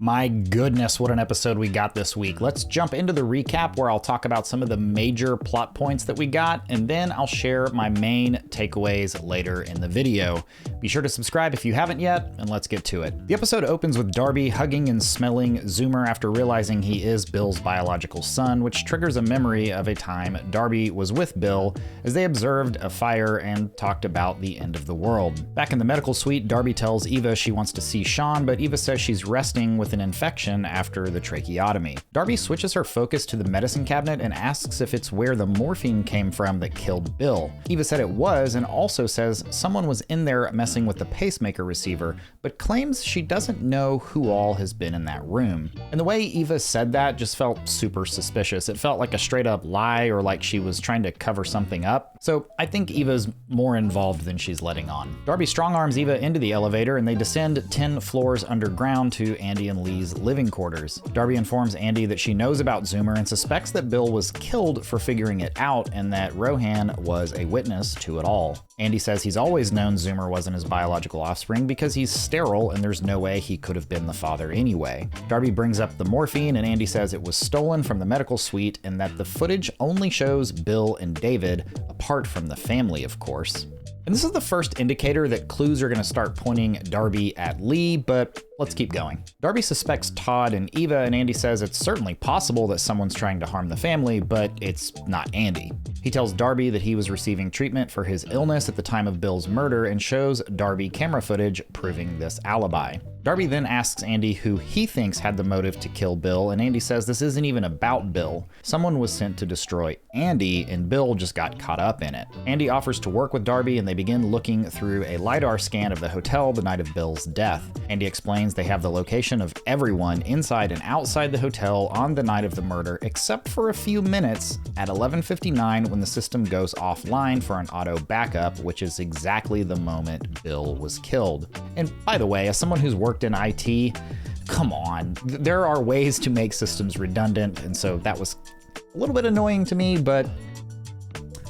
My goodness, what an episode we got this week. Let's jump into the recap where I'll talk about some of the major plot points that we got, and then I'll share my main takeaways later in the video. Be sure to subscribe if you haven't yet, and let's get to it. The episode opens with Darby hugging and smelling Zoomer after realizing he is Bill's biological son, which triggers a memory of a time Darby was with Bill as they observed a fire and talked about the end of the world. Back in the medical suite, Darby tells Eva she wants to see Sean, but Eva says she's resting with an infection after the tracheotomy. Darby switches her focus to the medicine cabinet and asks if it's where the morphine came from that killed Bill. Eva said it was, and also says someone was in there messing with the pacemaker receiver, but claims she doesn't know who all has been in that room. And the way Eva said that just felt super suspicious. It felt like a straight up lie or like she was trying to cover something up. So I think Eva's more involved than she's letting on. Darby strong arms Eva into the elevator and they descend 10 floors underground to Andy and Lee's living quarters. Darby informs Andy that she knows about Zoomer and suspects that Bill was killed for figuring it out and that Rohan was a witness to it all. Andy says he's always known Zoomer wasn't his biological offspring because he's sterile and there's no way he could have been the father anyway. Darby brings up the morphine and Andy says it was stolen from the medical suite and that the footage only shows Bill and David, apart from the family, of course. And this is the first indicator that clues are going to start pointing Darby at Lee, but let's keep going. Darby suspects Todd and Eva, and Andy says it's certainly possible that someone's trying to harm the family, but it's not Andy. He tells Darby that he was receiving treatment for his illness at the time of Bill's murder and shows Darby camera footage proving this alibi. Darby then asks Andy who he thinks had the motive to kill Bill, and Andy says this isn't even about Bill. Someone was sent to destroy Andy, and Bill just got caught up in it. Andy offers to work with Darby, and they begin looking through a LiDAR scan of the hotel the night of Bill's death. Andy explains they have the location of everyone inside and outside the hotel on the night of the murder, except for a few minutes at 11:59 when the system goes offline for an auto backup, which is exactly the moment Bill was killed. And by the way, as someone who's worked in IT, come on, there are ways to make systems redundant, and so that was a little bit annoying to me, but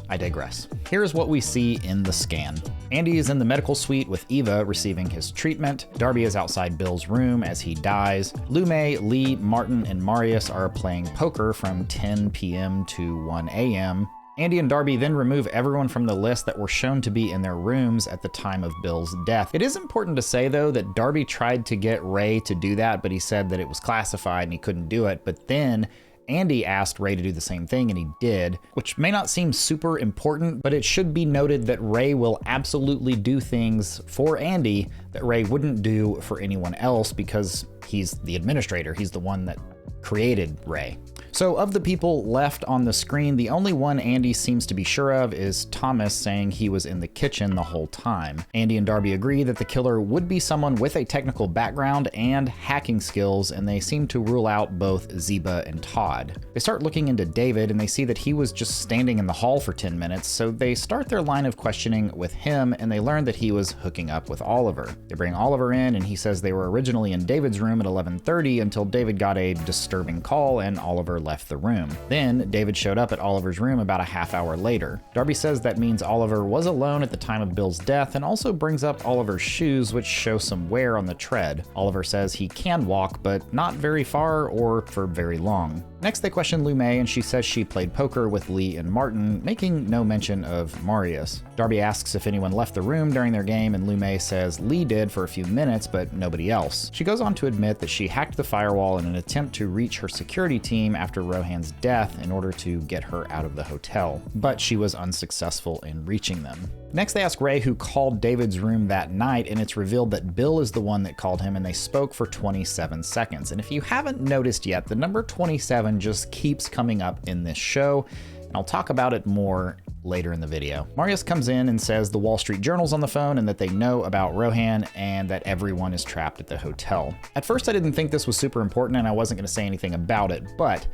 I digress. Here's what we see in the scan. Andy is in the medical suite with Eva receiving his treatment. Darby is outside Bill's room as he dies. Lume, Lee, Martin, and Marius are playing poker from 10 p.m. to 1 a.m. Andy and Darby then remove everyone from the list that were shown to be in their rooms at the time of Bill's death. It is important to say, though, that Darby tried to get Ray to do that, but he said that it was classified and he couldn't do it. But then Andy asked Ray to do the same thing, and he did, which may not seem super important, but it should be noted that Ray will absolutely do things for Andy that Ray wouldn't do for anyone else because he's the administrator. He's the one that created Ray. So of the people left on the screen, the only one Andy seems to be sure of is Thomas saying he was in the kitchen the whole time. Andy and Darby agree that the killer would be someone with a technical background and hacking skills, and they seem to rule out both Zeba and Todd. They start looking into David and they see that he was just standing in the hall for 10 minutes, so they start their line of questioning with him and they learn that he was hooking up with Oliver. They bring Oliver in and he says they were originally in David's room at 11:30 until David got a disturbing call and Oliver left the room. Then David showed up at Oliver's room about a half hour later. Darby says that means Oliver was alone at the time of Bill's death and also brings up Oliver's shoes, which show some wear on the tread. Oliver says he can walk, but not very far or for very long. Next, they question Lume, and she says she played poker with Lee and Martin, making no mention of Marius. Darby asks if anyone left the room during their game, and Lume says Lee did for a few minutes, but nobody else. She goes on to admit that she hacked the firewall in an attempt to reach her security team after Rohan's death in order to get her out of the hotel, but she was unsuccessful in reaching them. Next, they ask Ray who called David's room that night, and it's revealed that Bill is the one that called him, and they spoke for 27 seconds. And if you haven't noticed yet, the number 27 just keeps coming up in this show, and I'll talk about it more later in the video. Marius comes in and says the Wall Street Journal's on the phone and that they know about Rohan and that everyone is trapped at the hotel. At first, I didn't think this was super important and I wasn't going to say anything about it, but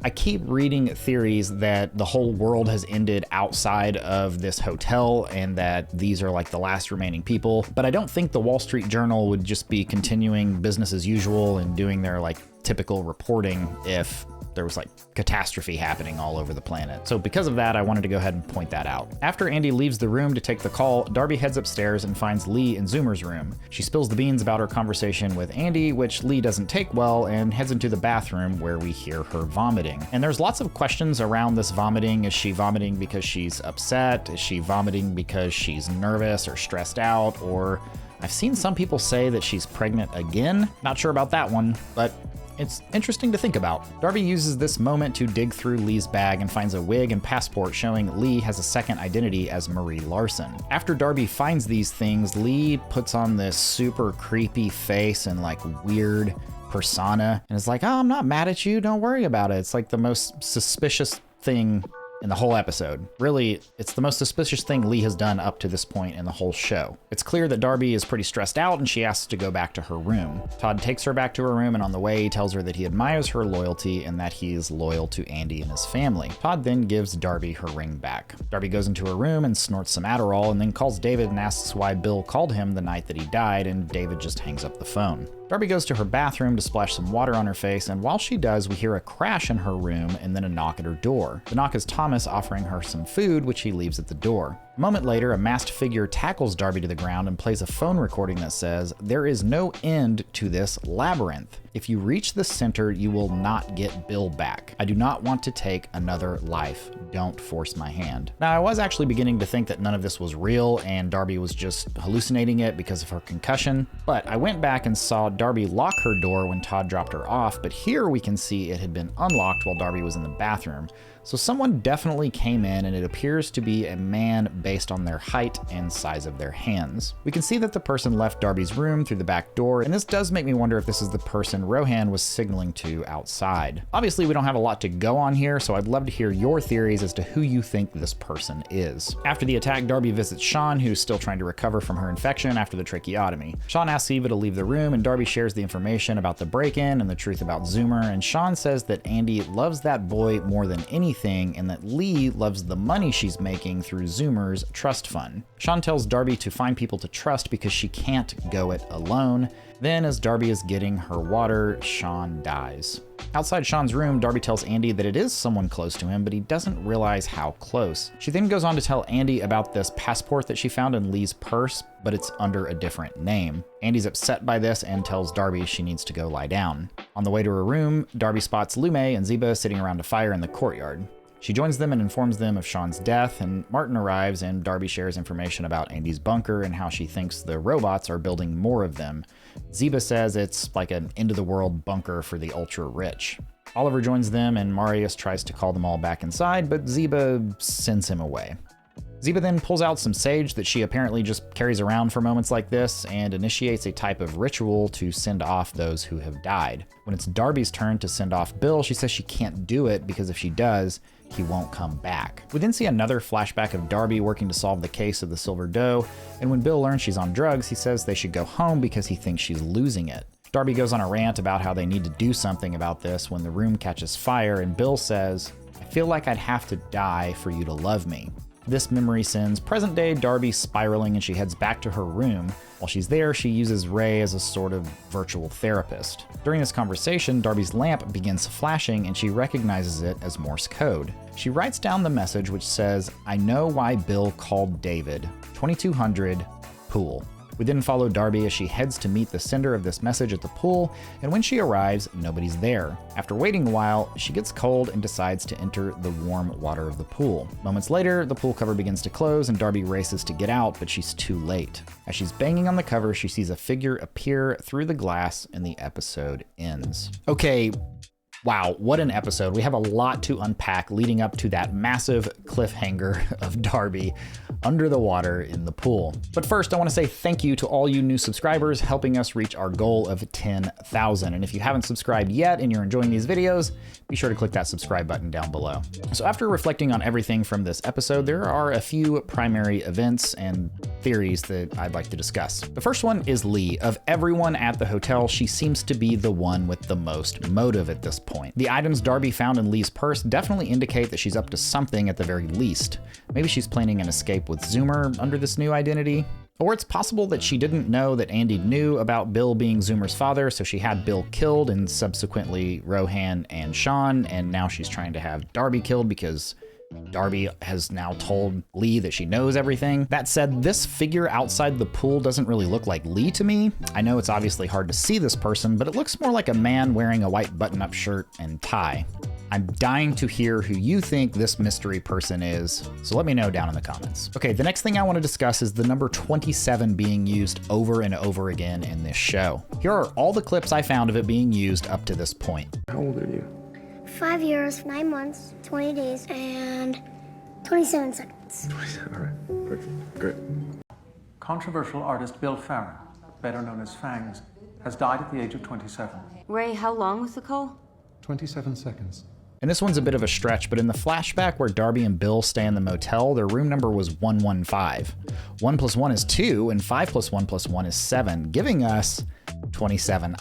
I keep reading theories that the whole world has ended outside of this hotel and that these are like the last remaining people. But I don't think the Wall Street Journal would just be continuing business as usual and doing their like typical reporting if there was like catastrophe happening all over the planet. So because of that, I wanted to go ahead and point that out. After Andy leaves the room to take the call, Darby heads upstairs and finds Lee in Zoomer's room. She spills the beans about her conversation with Andy, which Lee doesn't take well, and heads into the bathroom where we hear her vomiting. And there's lots of questions around this vomiting. Is she vomiting because she's upset? Is she vomiting because she's nervous or stressed out? Or I've seen some people say that she's pregnant again. Not sure about that one, but it's interesting to think about. Darby uses this moment to dig through Lee's bag and finds a wig and passport showing Lee has a second identity as Marie Larson. After Darby finds these things, Lee puts on this super creepy face and like weird persona and is like, oh, I'm not mad at you, don't worry about it. It's like the most suspicious thing in the whole episode. Really, it's the most suspicious thing Lee has done up to this point in the whole show. It's clear that Darby is pretty stressed out and she asks to go back to her room. Todd takes her back to her room and on the way he tells her that he admires her loyalty and that he is loyal to Andy and his family. Todd then gives Darby her ring back. Darby goes into her room and snorts some Adderall and then calls David and asks why Bill called him the night that he died, and David just hangs up the phone. Darby goes to her bathroom to splash some water on her face, and while she does, we hear a crash in her room and then a knock at her door. The knock is Thomas offering her some food, which he leaves at the door. A moment later, a masked figure tackles Darby to the ground and plays a phone recording that says, "There is no end to this labyrinth. If you reach the center, you will not get Bill back. I do not want to take another life. Don't force my hand." Now, I was actually beginning to think that none of this was real and Darby was just hallucinating it because of her concussion, but I went back and saw Darby lock her door when Todd dropped her off, but here we can see it had been unlocked while Darby was in the bathroom. So someone definitely came in, and it appears to be a man based on their height and size of their hands. We can see that the person left Darby's room through the back door, and this does make me wonder if this is the person Rohan was signaling to outside. Obviously, we don't have a lot to go on here, so I'd love to hear your theories as to who you think this person is. After the attack, Darby visits Sean, who's still trying to recover from her infection after the tracheotomy. Sean asks Eva to leave the room, and Darby shares the information about the break-in and the truth about Zoomer, and Sean says that Andy loves that boy more than anything, and that Lee loves the money she's making through Zoomer's trust fund. Sean tells Darby to find people to trust because she can't go it alone. Then, as Darby is getting her water, Sean dies. Outside Sean's room, Darby tells Andy that it is someone close to him, but he doesn't realize how close. She then goes on to tell Andy about this passport that she found in Lee's purse, but it's under a different name. Andy's upset by this and tells Darby she needs to go lie down. On the way to her room, Darby spots Lume and Zeba sitting around a fire in the courtyard. She joins them and informs them of Sean's death, and Martin arrives and Darby shares information about Andy's bunker and how she thinks the robots are building more of them. Zeba says it's like an end-of-the-world bunker for the ultra-rich. Oliver joins them and Marius tries to call them all back inside, but Zeba sends him away. Zeba then pulls out some sage that she apparently just carries around for moments like this and initiates a type of ritual to send off those who have died. When it's Darby's turn to send off Bill, she says she can't do it because if she does, he won't come back. We then see another flashback of Darby working to solve the case of the Silver Doe, and when Bill learns she's on drugs, he says they should go home because he thinks she's losing it. Darby goes on a rant about how they need to do something about this when the room catches fire, and Bill says, "I feel like I'd have to die for you to love me." This memory sends present-day Darby spiraling and she heads back to her room. While she's there, she uses Ray as a sort of virtual therapist. During this conversation, Darby's lamp begins flashing and she recognizes it as Morse code. She writes down the message which says, "I know why Bill called David. 2200, pool." We then follow Darby as she heads to meet the sender of this message at the pool, and when she arrives, nobody's there. After waiting a while, she gets cold and decides to enter the warm water of the pool. Moments later, the pool cover begins to close and Darby races to get out, but she's too late. As she's banging on the cover, she sees a figure appear through the glass and the episode ends. Okay. Wow, what an episode. We have a lot to unpack leading up to that massive cliffhanger of Darby under the water in the pool. But first, I want to say thank you to all you new subscribers helping us reach our goal of 10,000. And if you haven't subscribed yet and you're enjoying these videos, be sure to click that subscribe button down below. So after reflecting on everything from this episode, there are a few primary events and theories that I'd like to discuss. The first one is Lee. Of everyone at the hotel, she seems to be the one with the most motive at this point. The items Darby found in Lee's purse definitely indicate that she's up to something at the very least. Maybe she's planning an escape with Zoomer under this new identity. Or it's possible that she didn't know that Andy knew about Bill being Zoomer's father, so she had Bill killed and subsequently Rohan and Sean, and now she's trying to have Darby killed because Darby has now told Lee that she knows everything. That said, this figure outside the pool doesn't really look like Lee to me. I know it's obviously hard to see this person, but it looks more like a man wearing a white button-up shirt and tie. I'm dying to hear who you think this mystery person is, so let me know down in the comments. Okay, the next thing I want to discuss is the number 27 being used over and over again in this show. Here are all the clips I found of it being used up to this point. How old are you? 5 years, 9 months, 20 days, and 27 seconds. 27, all right, perfect, great. Controversial artist Bill Farron, better known as Fangs, has died at the age of 27. Ray, how long was the call? 27 seconds. And this one's a bit of a stretch, but in the flashback where Darby and Bill stay in the motel, their room number was 115. 1 + 1 is 2, and 5 + 1 + 1 is 7, giving us 27.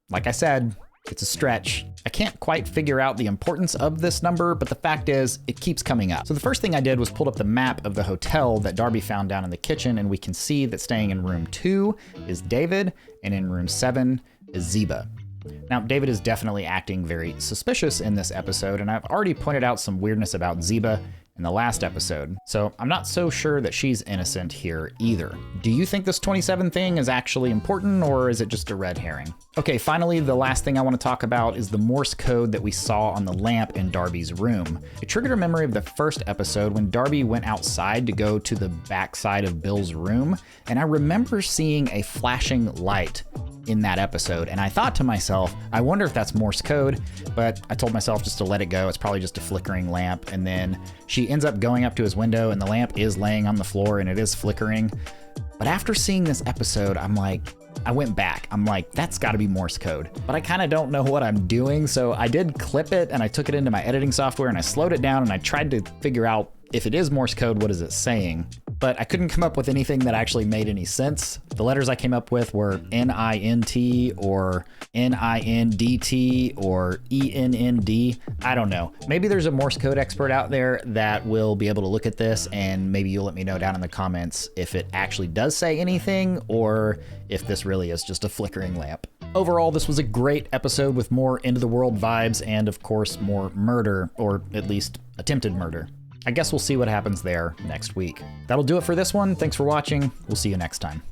Like I said, it's a stretch. I can't quite figure out the importance of this number, but the fact is, it keeps coming up. So the first thing I did was pull up the map of the hotel that Darby found down in the kitchen, and we can see that staying in room 2 is David, and in room 7 is Zeba. Now, David is definitely acting very suspicious in this episode, and I've already pointed out some weirdness about Zeba in the last episode, so I'm not so sure that she's innocent here either. Do you think this 27 thing is actually important, or is it just a red herring? Okay, finally, the last thing I want to talk about is the Morse code that we saw on the lamp in Darby's room. It triggered a memory of the first episode when Darby went outside to go to the backside of Bill's room, and I remember seeing a flashing light in that episode, and I thought to myself, I wonder if that's Morse code, but I told myself just to let it go. It's probably just a flickering lamp. And then she ends up going up to his window, and the lamp is laying on the floor and it is flickering. But after seeing this episode, I went back. I'm like, that's gotta be Morse code. But I kind of don't know what I'm doing, so I did clip it and I took it into my editing software and I slowed it down and I tried to figure out if it is Morse code, what is it saying? But I couldn't come up with anything that actually made any sense. The letters I came up with were N-I-N-T or N-I-N-D-T or E-N-N-D. I don't know. Maybe there's a Morse code expert out there that will be able to look at this, and maybe you'll let me know down in the comments if it actually does say anything or if this really is just a flickering lamp. Overall, this was a great episode with more End of the World vibes and, of course, more murder, or at least attempted murder. I guess we'll see what happens there next week. That'll do it for this one. Thanks for watching. We'll see you next time.